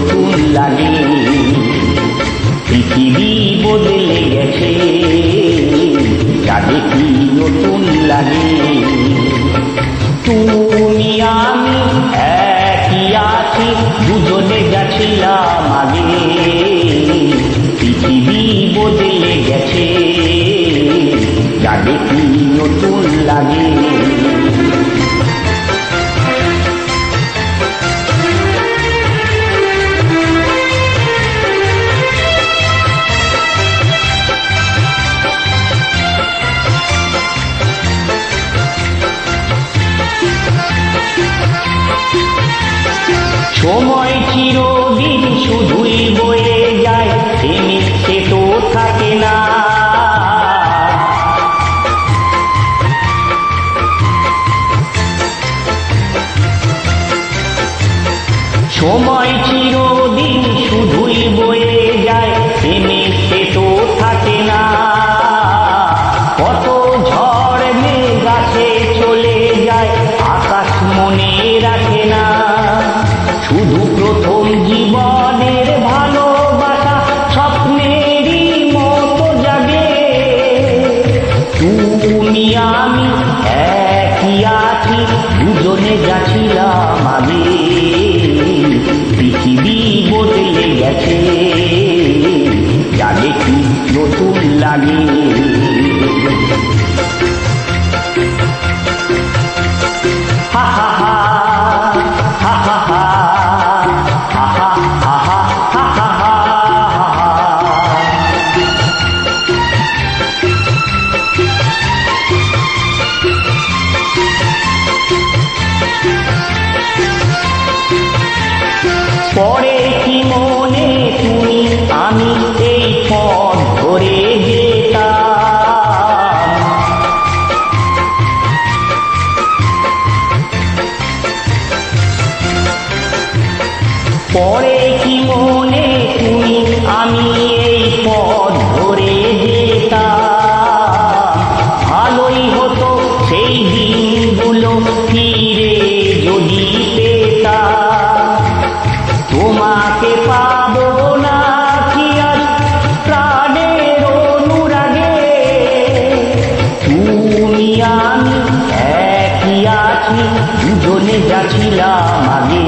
নতুন লাগে। পৃথিবী বদলে গেছে, যা দেখি নতুন লাগে। তুমি আমি একই আছি, দুজনে গেছিলাম আগে। পৃথিবী বদলে গেছে, যা দেখি নতুন লাগে। সময় চিরদিন শুধুই বয়ে যায়, সে মিথ্যে তো থাকে না। সময় চিরদিন শুধুই বয়ে যায়, সে মিথ্যে তো থাকে না। কত ঝড় মেঘ আসে চলে যায়, আকাশ মনে রাখে না। শুধু প্রথম জীবনের ভালোবাসা স্বপ্নেরই মতো জাগে। তুমি আমি একই আছি, দুজনে যাচ্ছিলাম আগে। পৃথিবী বদলে গেছে, যা দেখি নতুন লাগে। হা হা হা হা হা হা। পরে কি মনে তুমি আমি এই পথ ধরে যেতাম। পরে কি মনে তুমি আমি এই পথ ধরে যেতাম। ভালোই হতো সেই দিনগুলো ফিরে যদি পেতাম। তোমাকে পাবো না কি আজ প্রাণের অনুরাগে। তুমি আমি একই আছি, দুজনে যাচ্ছিলাম আগে।